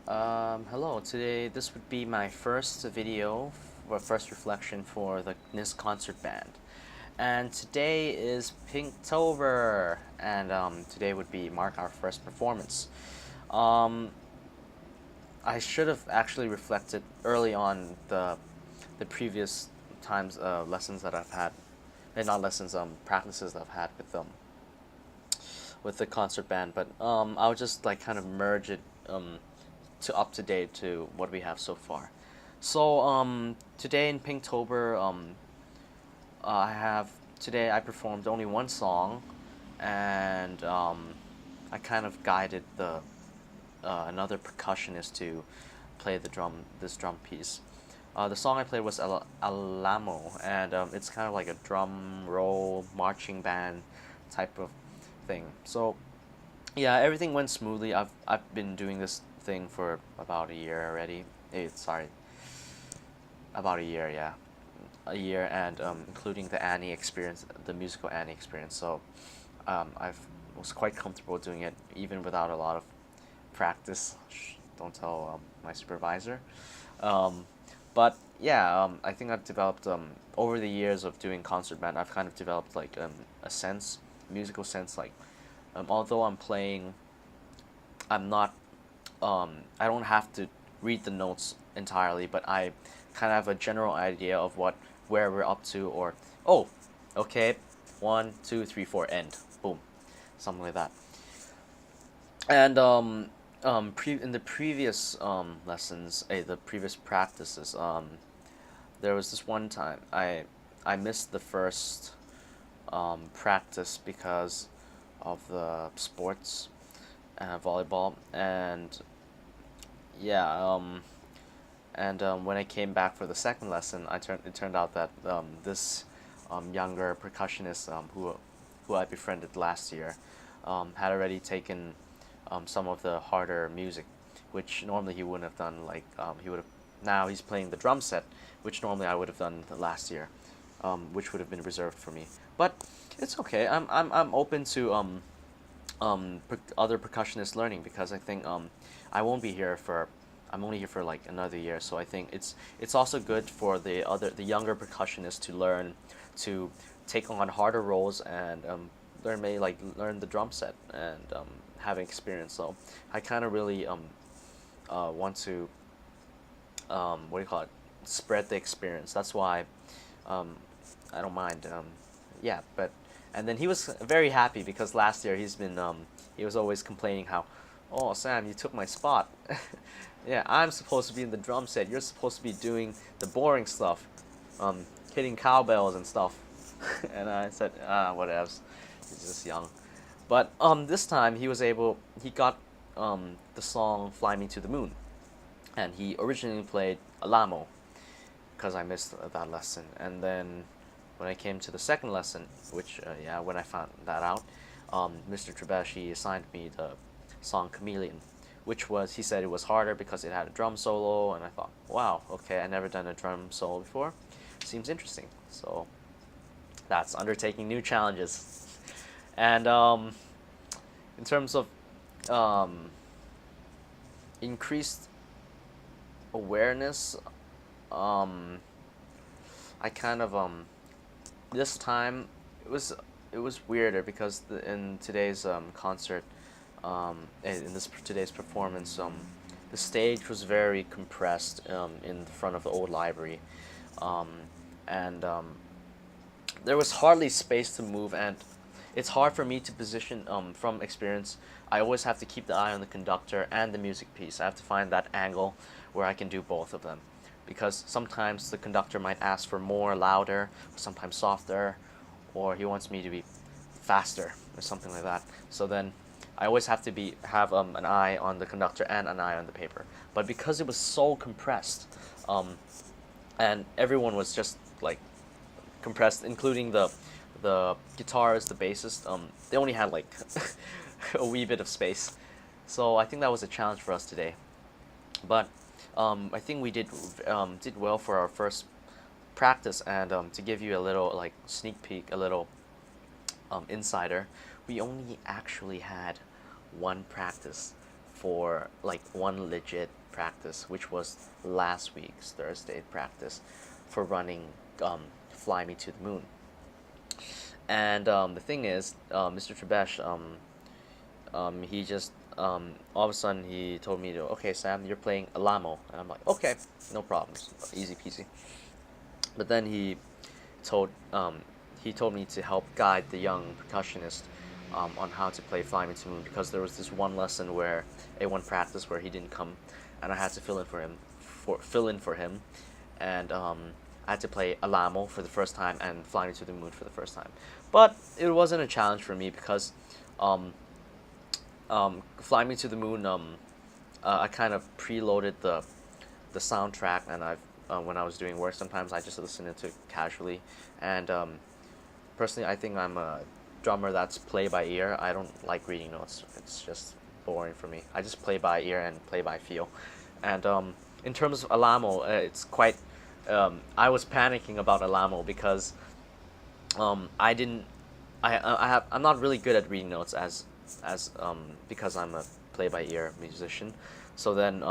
Hello. Today, this would be my first video, or first reflection for the CAS Concert Band. And today is Pinktober, and today would be mark our first performance. Um, I should have actually reflected early on the previous times lessons that I've had, and not lessons, practices that I've had with the concert band. But I'll just like kind of merge it to up to date to what we have so far. So today in Pinktober, I have today I performed only one song, and I kind of guided the another percussionist to play this drum piece. The song I played was Alamo, and it's kind of like a drum roll marching band type of thing. So yeah, everything went smoothly. I've been doing this thing for about a year already. Sorry, about a year, yeah, a year, and including the Annie experience, the musical Annie experience. So I was quite comfortable doing it even without a lot of practice. Don't tell my supervisor. Um, but yeah, I think I've developed over the years of doing concert band. I've kind of developed like a sense, musical sense, like although I'm playing, I'm not I don't have to read the notes entirely, but I kind of have a general idea of where we're up to, or oh, okay, 1, 2, 3, 4, end, boom, something like that. And in the previous lessons, the previous practices, there was this one time I missed the first practice because of the sports, volleyball, and yeah, when I came back for the second lesson, it turned out that this younger percussionist who I befriended last year had already taken some of the harder music, which normally he wouldn't have done. Like he would have now he's playing the drum set, which normally I would have done the last year, which would have been reserved for me. But it's okay. I'm open to other percussionists learning, because I think I won't be here for I'm only here for like another year, so I think it's also good for the younger percussionists to learn to take on harder roles and learn the drum set and have experience. So I kind of really want to what do you call it, spread the experience. That's why um, I don't mind. Yeah, but and then he was very happy because last year he was always complaining how, oh Sam, you took my spot. Yeah, I'm supposed to be in the drum set. You're supposed to be doing the boring stuff, hitting cowbells and stuff. And I said, whatevs. He's just young. But this time he got the song "Fly Me to the Moon," and he originally played Alamo because I missed that lesson. And then when I came to the second lesson, which yeah, when I found that out, Mr. Trebeshi assigned me the song "Chameleon," which he said it was harder because it had a drum solo, and I thought, wow, okay, I never done a drum solo before, seems interesting. So that's undertaking new challenges. And in terms of um, increased awareness, um, I kind of this time it was it was weirder because in today's concert, in this today's performance, the stage was very compressed in the front of the old library, um, and there was hardly space to move, and it's hard for me to position from experience. I always have to keep the eye on the conductor and the music piece. I have to find that angle where I can do both of them, because sometimes the conductor might ask for more louder, sometimes softer, or he wants me to be faster or something like that. So then I always have to have an eye on the conductor and an eye on the paper. But because it was so compressed, and everyone was just like compressed, including the guitarist, the bassist. They only had like a wee bit of space, so I think that was a challenge for us today. But I think we did well for our first practice, and to give you a little like sneak peek, a little insider, we only actually had one practice for like one legit practice, which was last week's Thursday practice for running Fly Me to the Moon. And the thing is, Mr. Trebesh, he just all of a sudden he told me to, okay, Sam, you're playing Alamo, and I'm like, okay, no problems, easy peasy. But then told he told me to help guide the young percussionist on how to play Fly Me to the Moon, because there was this one lesson where one practice where he didn't come, and I had to fill in for him, and I had to play Alamo for the first time and Fly Me to the Moon for the first time. But it wasn't a challenge for me because Fly Me to the Moon, I kind of preloaded the soundtrack, and when I was doing work, sometimes I just listen to it casually. And personally, I think I'm a drummer that's play by ear. I don't like reading notes. It's just boring for me. I just play by ear and play by feel. And in terms of Alamo, it's quite. I was panicking about Alamo because I didn't. I'm not really good at reading notes as because I'm a play by ear musician. So then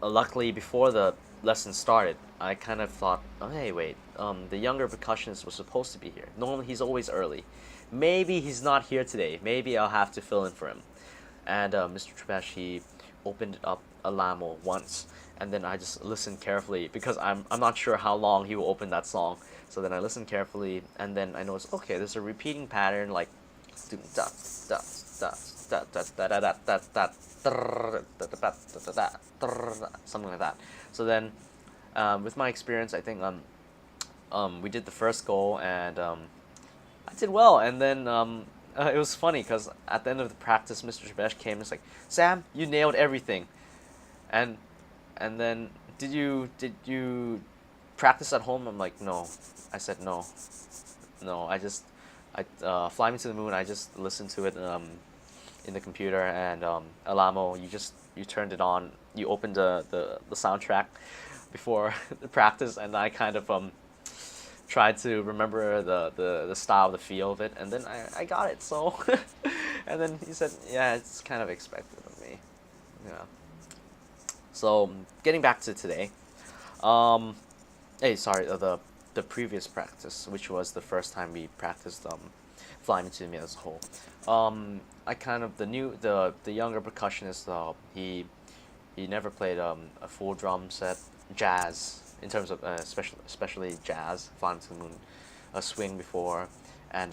luckily before the lesson started, I kind of thought, oh hey wait, the younger percussionist was supposed to be here. Normally he's always early. Maybe he's not here today. Maybe I'll have to fill in for him. And Mr. Trebesh, he opened up Alamo once, and then I just listened carefully because I'm not sure how long he will open that song. So then I listened carefully, and then I noticed, okay, there's a repeating pattern like something like that. So then, with my experience, I think we did the first goal, and I did well. And then it was funny because at the end of the practice, Mr. Trebesh came and was like, "Sam, you nailed everything." And then did you practice at home? I'm like, no. I said no. Fly Me to the Moon, I just listened to it in the computer, and Alamo, you turned it on, you opened the soundtrack before the practice, and I kind of tried to remember the style, the feel of it, and then I got it. So and then he said, yeah, it's kind of expected of me. Yeah. So getting back to today, the previous practice, which was the first time we practiced Fly Me to the Moon as a whole. I kind of the younger percussionist, he never played a full drum set jazz in terms of especially jazz, Fly Me to the Moon, a swing before, and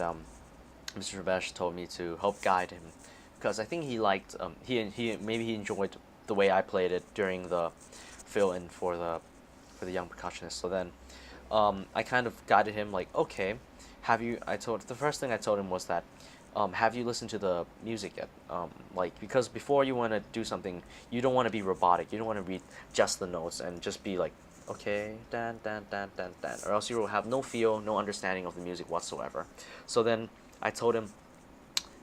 Mr. Trebesh told me to help guide him because I think he liked maybe he enjoyed the way I played it during the fill in for the young percussionist. So then I kind of guided him like, okay, the first thing I told him was that, have you listened to the music yet? Like, because before you want to do something, you don't want to be robotic. You don't want to read just the notes and just be like, okay, dan, dan, dan, dan, dan, or else you will have no feel, no understanding of the music whatsoever. So then I told him,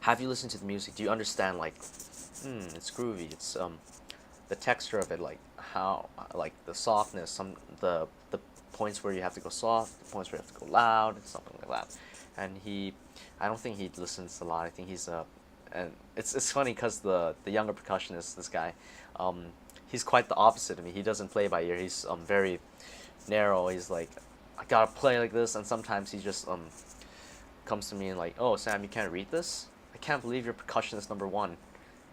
have you listened to the music? Do you understand, like, it's groovy. It's the texture of it, like how, like the softness, the points where you have to go soft, the points where you have to go loud, and something like that. And I don't think he listens a lot. I think he's and it's funny because the younger percussionist, this guy, he's quite the opposite of me. He doesn't play by ear. He's very narrow. He's like, I gotta play like this, and sometimes he just comes to me and like, oh Sam, you can't read this? I can't believe you're percussionist number 1,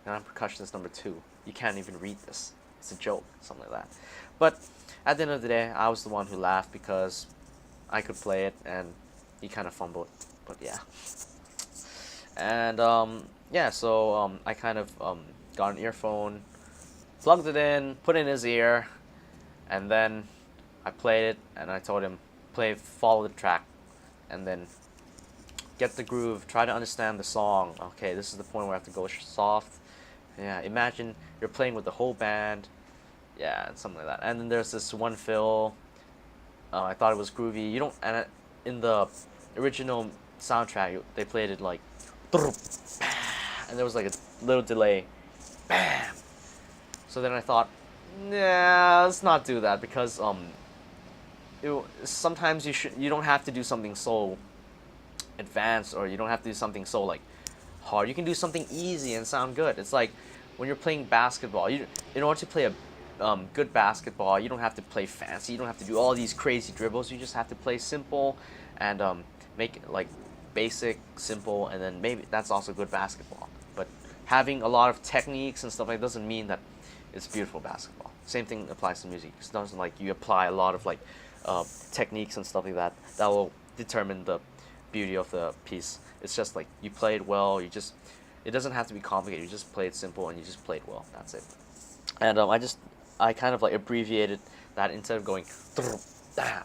and I'm percussionist number 2. You can't even read this. It's a joke, something like that. But at the end of the day, I was the one who laughed because I could play it, and he kind of fumbled. But yeah. And yeah, so I kind of got an earphone, plugged it in, put it in his ear, and then I played it, and I told him, follow the track, and then get the groove, try to understand the song. Okay, this is the point where I have to go soft. Yeah, imagine you're playing with the whole band. Yeah, and something like that. And then there's this one fill. I thought it was groovy. You don't, and in the original soundtrack, they played it like, and there was like a little delay, bam. So then I thought, nah, let's not do that because sometimes you don't have to do something so advanced, or you don't have to do something so like hard. You can do something easy and sound good. It's like when you're playing basketball. In order to play a good basketball, you don't have to play fancy. You don't have to do all these crazy dribbles. You just have to play simple and make it like basic, simple, and then maybe that's also good basketball. But having a lot of techniques and stuff like that doesn't mean that it's beautiful basketball. Same thing applies to music. It doesn't like you apply a lot of like techniques and stuff like that that will determine the beauty of the piece. It's just like you play it well. It doesn't have to be complicated. You just play it simple and you just play it well. That's it. And I kind of like abbreviated that instead of going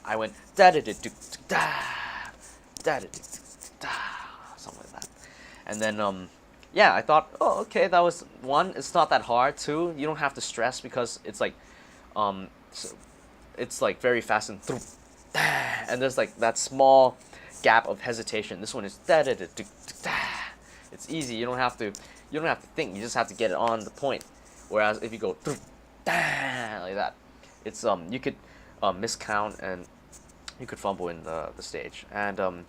I went da da da da da da da something like that. And then yeah, I thought, oh, okay, that was one. It's not that hard. Two, you don't have to stress because it's like so it's like very fast and there's like that small gap of hesitation. This one is da da da da da. It's easy. You don't have to think. You just have to get it on the point. Whereas if you go like that, it's you could miscount and you could fumble in the stage. And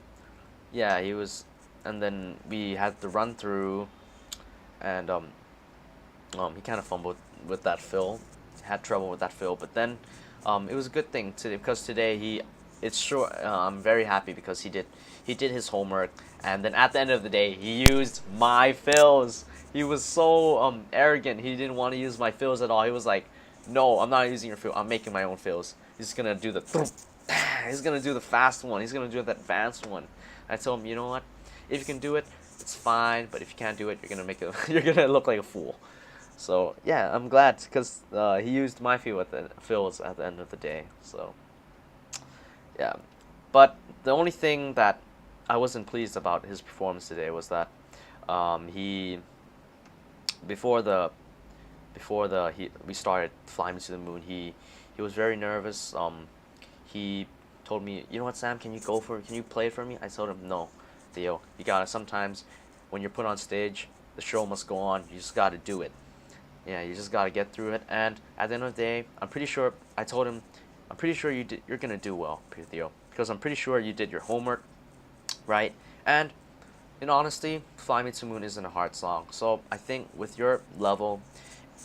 yeah, and then we had the run through, and he kind of fumbled with that fill, had trouble with that fill, but then it was a good thing because today it's sure I'm very happy because he did his homework, and then at the end of the day he used my fills. He was so arrogant. He didn't want to use my fills at all. He was like, "No, I'm not using your fill. I'm making my own fills." He's gonna do the fast one. He's gonna do the advanced one. I told him, you know what? If you can do it, it's fine. But if you can't do it, you're gonna look like a fool. So yeah, I'm glad because he used my fills at the end of the day. So yeah, but the only thing that I wasn't pleased about his performance today was that he we started flying to the moon. He was very nervous. He told me, you know what, Sam, can you play it for me? I told him, no, Theo, you gotta, sometimes when you're put on stage, the show must go on. You just gotta do it. Yeah, you just gotta get through it. And at the end of the day, I'm pretty sure you're gonna do well, Theo, because I'm pretty sure you did your homework, right? And in honesty, Fly Me to the Moon isn't a hard song. So I think with your level,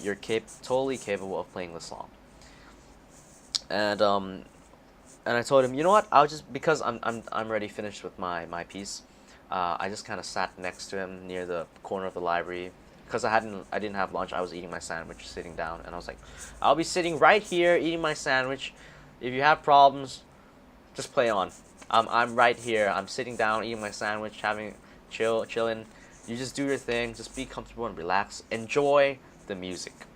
you're totally capable of playing the song. And I told him, you know what? I'll just, because I'm already finished with my piece. I just kind of sat next to him near the corner of the library because I didn't have lunch. I was eating my sandwich, sitting down, and I was like, I'll be sitting right here eating my sandwich. If you have problems, just play on. I'm right here. I'm sitting down eating my sandwich, chilling. You just do your thing. Just be comfortable and relax. Enjoy the music.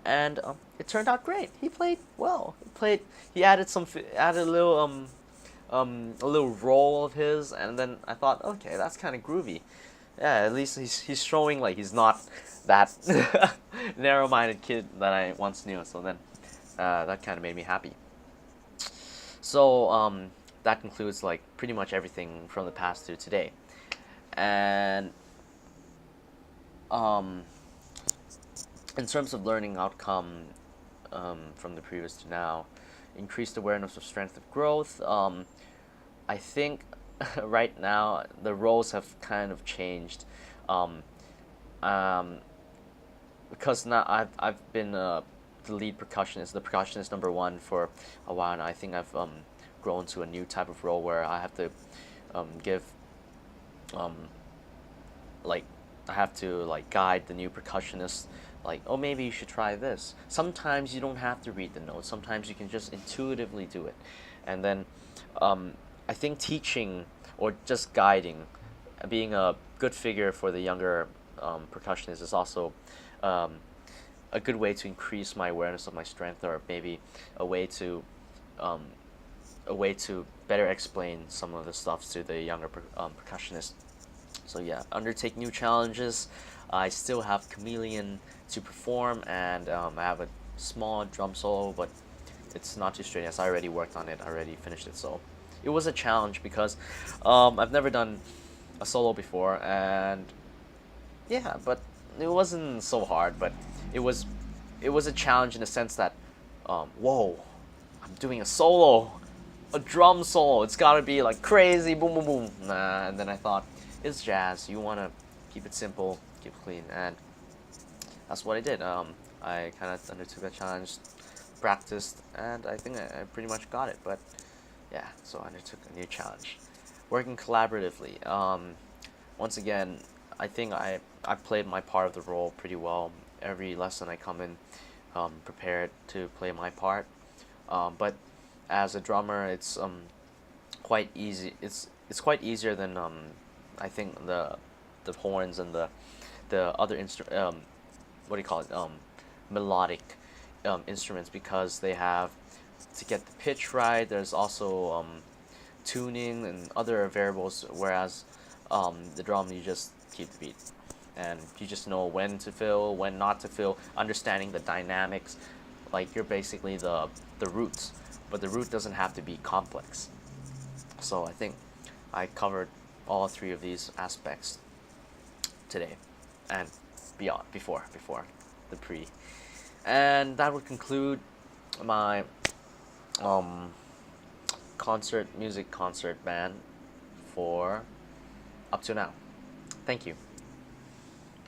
And it turned out great. He played well. He added a little roll of his, and then I thought, okay, that's kind of groovy. Yeah, at least he's showing like he's not that narrow-minded kid that I once knew. So then that kind of made me happy. So that concludes like pretty much everything from the past to today. And in terms of learning outcome from the previous to now, increased awareness of strength of growth. I think right now the roles have kind of changed, because now I've been the lead percussionist, the percussionist number one for a while now. I think I've grown to a new type of role where I have to give like I have to like guide the new percussionist, like, oh, maybe you should try this. Sometimes you don't have to read the notes. Sometimes you can just intuitively do it. And then I think teaching or just guiding, being a good figure for the younger percussionists is also a good way to increase my awareness of my strength, or maybe a way to better explain some of the stuff to the younger percussionists. So yeah, undertake new challenges. I still have Chameleon to perform, and I have a small drum solo, but it's not too strenuous. I already worked on it. I already finished it. So it was a challenge because I've never done a solo before, and yeah, but it wasn't so hard. But it was a challenge in the sense that whoa, I'm doing a solo, a drum solo. It's gotta be like crazy, boom, boom, boom. Nah, and then I thought, it's jazz. You wanna keep it simple, keep it clean, and that's what I did. I kind of undertook a challenge, practiced, and I think I pretty much got it. But yeah, so I undertook a new challenge. Working collaboratively. Once again, I think I played my part of the role pretty well. Every lesson I come in prepared to play my part. But as a drummer, it's quite easy. It's quite easier than I think the horns and the other what do you call it, melodic instruments, because they have to get the pitch right. There's also tuning and other variables, whereas the drum, you just keep the beat and you just know when to fill, when not to fill, understanding the dynamics. Like, you're basically the roots, but the root doesn't have to be complex. So I think I covered all three of these aspects today and beyond, before the pre. And that would conclude my um concert band for up to now. Thank you.